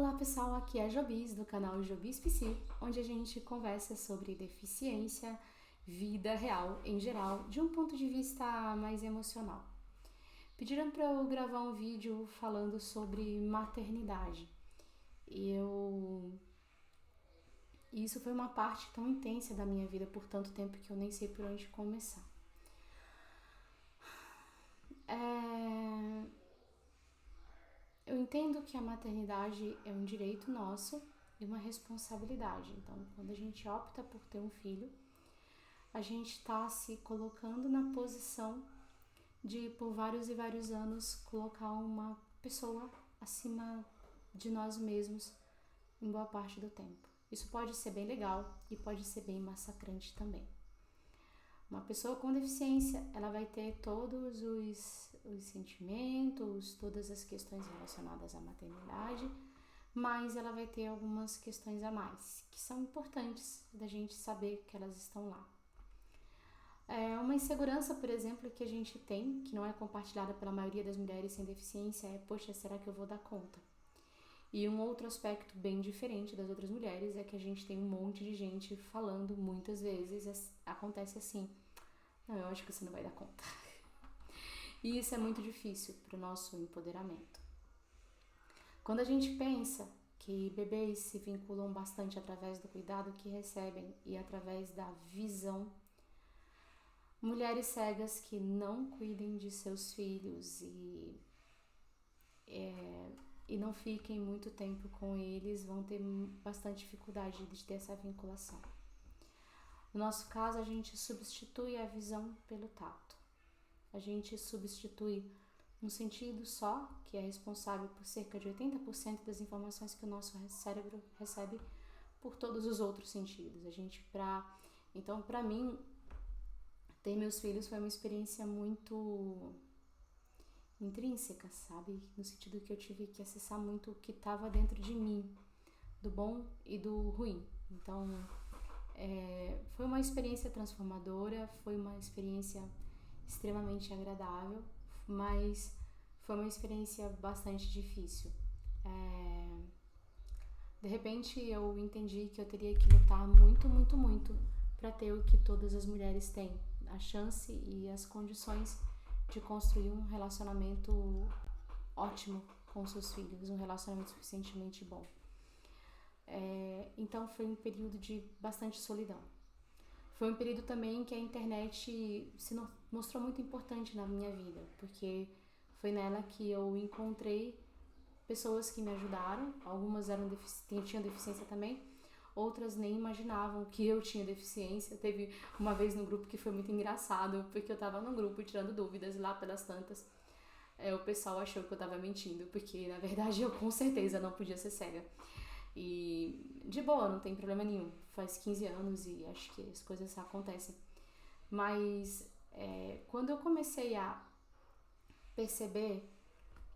Olá pessoal, aqui é a Jobis do canal Jobis PC, onde a gente conversa sobre deficiência, vida real em geral, de um ponto de vista mais emocional. Pediram para eu gravar um vídeo falando sobre maternidade e isso foi uma parte tão intensa da minha vida por tanto tempo que eu nem sei por onde começar. Eu entendo que a maternidade é um direito nosso e uma responsabilidade. Então, quando a gente opta por ter um filho, a gente está se colocando na posição de, por vários e vários anos, colocar uma pessoa acima de nós mesmos em boa parte do tempo. Isso pode ser bem legal e pode ser bem massacrante também. Uma pessoa com deficiência, ela vai ter todos os sentimentos, todas as questões relacionadas à maternidade, mas ela vai ter algumas questões a mais, que são importantes da gente saber que elas estão lá. Uma insegurança, por exemplo, que a gente tem, que não é compartilhada pela maioria das mulheres sem deficiência, é: poxa, será que eu vou dar conta? E um outro aspecto bem diferente das outras mulheres é que a gente tem um monte de gente falando muitas vezes, acontece assim: não, eu acho que você não vai dar conta. E isso é muito difícil para o nosso empoderamento. Quando a gente pensa que bebês se vinculam bastante através do cuidado que recebem e através da visão, mulheres cegas que não cuidem de seus filhos e não fiquem muito tempo com eles vão ter bastante dificuldade de ter essa vinculação. No nosso caso, a gente substitui a visão pelo tato. A gente substitui um sentido só, que é responsável por cerca de 80% das informações que o nosso cérebro recebe, por todos os outros sentidos. Então, para mim, ter meus filhos foi uma experiência muito intrínseca, sabe? No sentido que eu tive que acessar muito o que estava dentro de mim, do bom e do ruim. Então, foi uma experiência transformadora, foi uma experiência extremamente agradável, mas foi uma experiência bastante difícil. De repente eu entendi que eu teria que lutar muito, muito, muito para ter o que todas as mulheres têm, a chance e as condições de construir um relacionamento ótimo com seus filhos, um relacionamento suficientemente bom. Então foi um período de bastante solidão. Foi um período também que a internet se mostrou muito importante na minha vida, porque foi nela que eu encontrei pessoas que me ajudaram. Algumas tinham deficiência também, outras nem imaginavam que eu tinha deficiência. Teve uma vez no grupo que foi muito engraçado, porque eu tava num grupo tirando dúvidas, e lá pelas tantas o pessoal achou que eu tava mentindo, porque na verdade eu com certeza não podia ser cega. E de boa, não tem problema nenhum, faz 15 anos e acho que as coisas acontecem. Mas quando eu comecei a perceber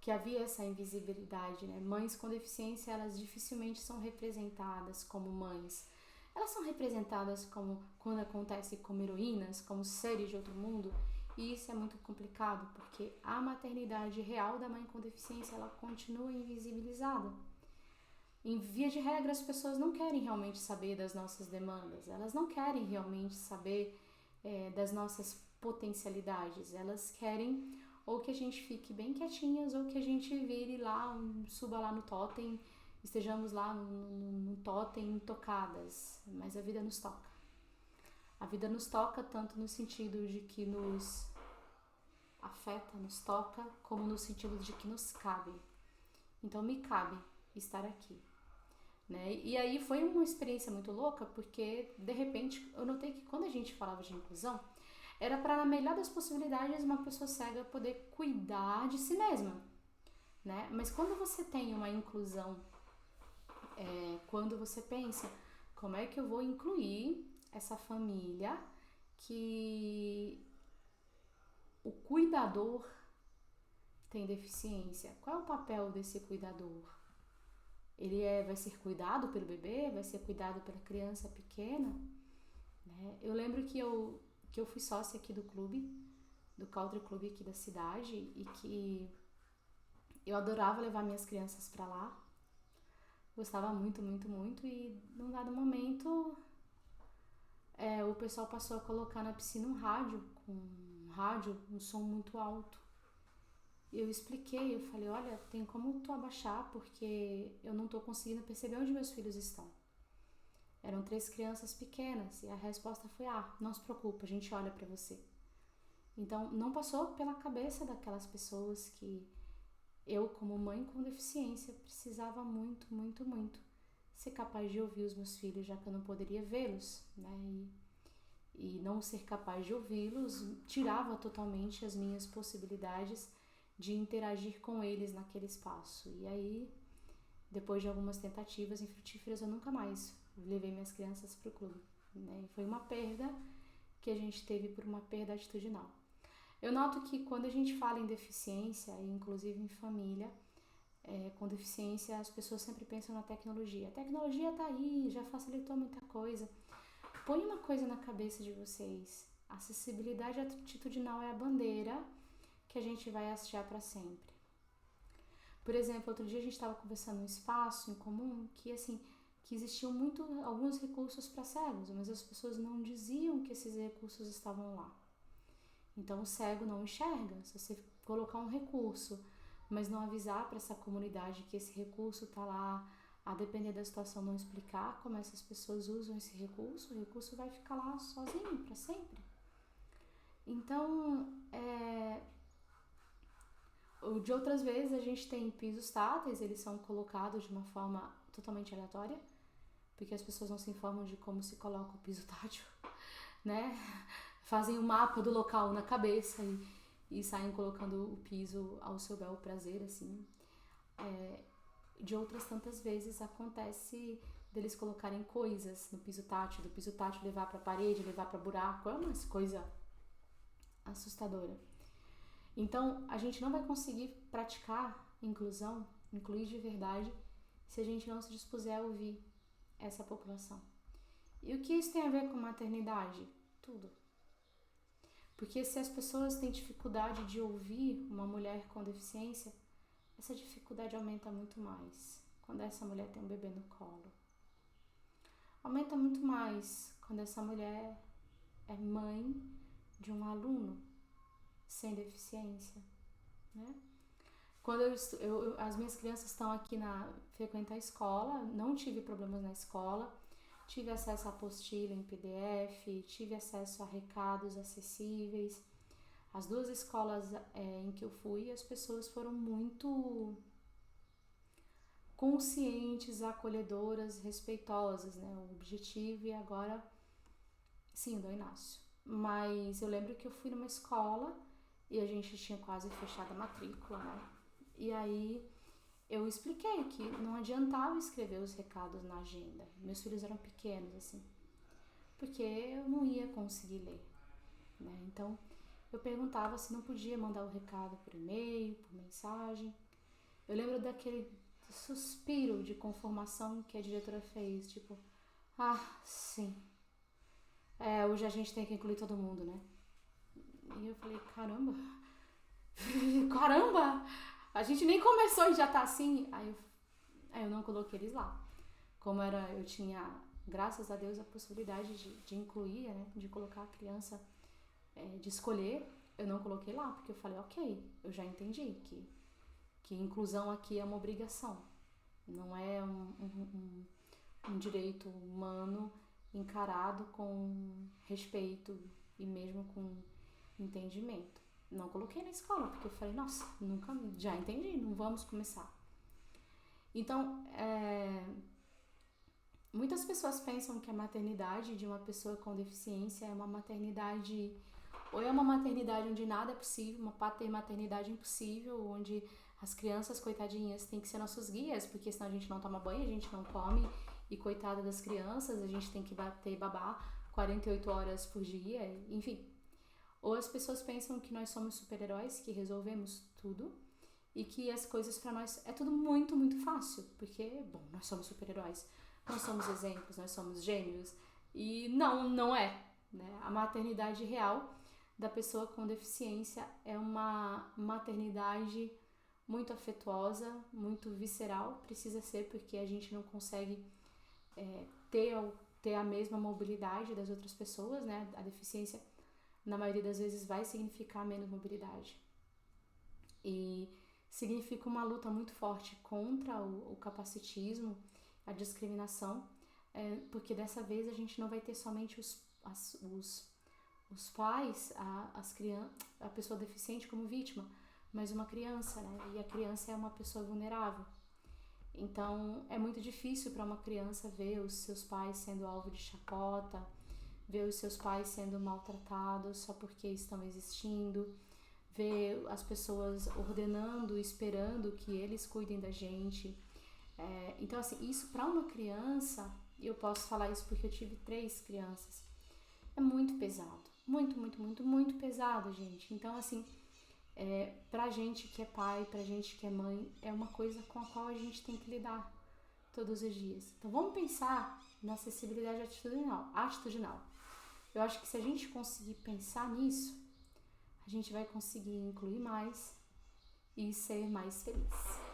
que havia essa invisibilidade, né? Mães com deficiência, elas dificilmente são representadas como mães. Elas são representadas como, quando acontece, como heroínas, como seres de outro mundo. E isso é muito complicado, porque a maternidade real da mãe com deficiência, ela continua invisibilizada. Em via de regra, as pessoas não querem realmente saber das nossas demandas, elas não querem realmente saber das nossas potencialidades, elas querem ou que a gente fique bem quietinhas, ou que a gente vire lá, suba lá no totem, estejamos lá no totem tocadas, mas a vida nos toca. A vida nos toca tanto no sentido de que nos afeta, nos toca, como no sentido de que nos cabe. Então me cabe estar aqui. Né? E aí foi uma experiência muito louca, porque de repente eu notei que quando a gente falava de inclusão, era para, na melhor das possibilidades, uma pessoa cega poder cuidar de si mesma, né? Mas quando você tem uma inclusão, quando você pensa, como é que eu vou incluir essa família que o cuidador tem deficiência? Qual é o papel desse cuidador? Ele vai ser cuidado pelo bebê? Vai ser cuidado pela criança pequena? Né? Eu lembro que eu fui sócia aqui do clube, do Country Club aqui da cidade, e que eu adorava levar minhas crianças pra lá, gostava muito, muito, muito, e num dado momento o pessoal passou a colocar na piscina um som muito alto. Eu expliquei, eu falei, olha, tem como tu abaixar, porque eu não tô conseguindo perceber onde meus filhos estão. Eram 3 crianças pequenas, e a resposta foi, não se preocupa, a gente olha pra você. Então, não passou pela cabeça daquelas pessoas que eu, como mãe com deficiência, precisava muito, muito, muito ser capaz de ouvir os meus filhos, já que eu não poderia vê-los, né? E não ser capaz de ouvi-los tirava totalmente as minhas possibilidades de interagir com eles naquele espaço. E aí, depois de algumas tentativas infrutíferas, eu nunca mais levei minhas crianças para o clube, né? E foi uma perda que a gente teve por uma perda atitudinal. Eu noto que quando a gente fala em deficiência, inclusive em família, com deficiência, as pessoas sempre pensam na tecnologia. A tecnologia tá aí, já facilitou muita coisa. Põe uma coisa na cabeça de vocês. A acessibilidade atitudinal é a bandeira que a gente vai hastear para sempre. Por exemplo, outro dia a gente estava conversando num espaço em comum que existiam alguns recursos para cegos, mas as pessoas não diziam que esses recursos estavam lá. Então o cego não enxerga. Se você colocar um recurso, mas não avisar para essa comunidade que esse recurso está lá, a depender da situação, não explicar como essas pessoas usam esse recurso, o recurso vai ficar lá sozinho para sempre. Então, de outras vezes a gente tem pisos táteis, eles são colocados de uma forma totalmente aleatória, porque as pessoas não se informam de como se coloca o piso tátil, né? Fazem o mapa do local na cabeça e saem colocando o piso ao seu bel prazer, assim. De outras tantas vezes acontece deles colocarem coisas no piso tátil, do piso tátil levar pra parede, levar pra buraco, é uma coisa assustadora. Então, a gente não vai conseguir praticar inclusão, incluir de verdade, se a gente não se dispuser a ouvir essa população. E o que isso tem a ver com maternidade? Tudo. Porque se as pessoas têm dificuldade de ouvir uma mulher com deficiência, essa dificuldade aumenta muito mais quando essa mulher tem um bebê no colo. Aumenta muito mais quando essa mulher é mãe de um aluno sem deficiência, né? Quando as minhas crianças estão aqui frequentam a escola, não tive problemas na escola, tive acesso à apostila em PDF, tive acesso a recados acessíveis. As 2 escolas em que eu fui, as pessoas foram muito conscientes, acolhedoras, respeitosas, né? O objetivo, e agora, sim, do Inácio. Mas eu lembro que eu fui numa escola e a gente tinha quase fechado a matrícula, né? E aí eu expliquei que não adiantava escrever os recados na agenda. Meus filhos eram pequenos, assim, porque eu não ia conseguir ler, né? Então, eu perguntava se não podia mandar o recado por e-mail, por mensagem. Eu lembro daquele suspiro de conformação que a diretora fez, tipo, sim, hoje a gente tem que incluir todo mundo, né? E eu falei, caramba, a gente nem começou e já tá assim. Aí eu não coloquei eles lá. Como eu tinha, graças a Deus, a possibilidade de incluir, né, de colocar a criança, de escolher, eu não coloquei lá, porque eu falei, ok, eu já entendi que inclusão aqui é uma obrigação, não é um direito humano encarado com respeito e mesmo com entendimento. Não coloquei na escola, porque eu falei, nossa, já entendi, não vamos começar. Então, muitas pessoas pensam que a maternidade de uma pessoa com deficiência é uma maternidade, ou é uma maternidade onde nada é possível, uma maternidade impossível, onde as crianças, coitadinhas, têm que ser nossos guias, porque senão a gente não toma banho, a gente não come, e coitada das crianças, a gente tem que ter babá 48 horas por dia, enfim. Ou as pessoas pensam que nós somos super-heróis, que resolvemos tudo, e que as coisas para nós é tudo muito, muito fácil, porque, bom, nós somos super-heróis, nós somos exemplos, nós somos gênios, e não é, né? A maternidade real da pessoa com deficiência é uma maternidade muito afetuosa, muito visceral, precisa ser, porque a gente não consegue ter a mesma mobilidade das outras pessoas, né? A deficiência, na maioria das vezes, vai significar menos mobilidade. E significa uma luta muito forte contra o capacitismo, a discriminação, porque dessa vez a gente não vai ter somente os pais, a pessoa deficiente como vítima, mas uma criança, né? E a criança é uma pessoa vulnerável. Então é muito difícil para uma criança ver os seus pais sendo alvo de chacota, ver os seus pais sendo maltratados só porque estão existindo, ver as pessoas ordenando, esperando que eles cuidem da gente. Então, assim, isso para uma criança, eu posso falar isso porque eu tive 3 crianças, é muito pesado. Muito, muito, muito, muito pesado, gente. Então, assim, pra gente que é pai, pra gente que é mãe, é uma coisa com a qual a gente tem que lidar todos os dias. Então, vamos pensar na acessibilidade atitudinal. Eu acho que se a gente conseguir pensar nisso, a gente vai conseguir incluir mais e ser mais feliz.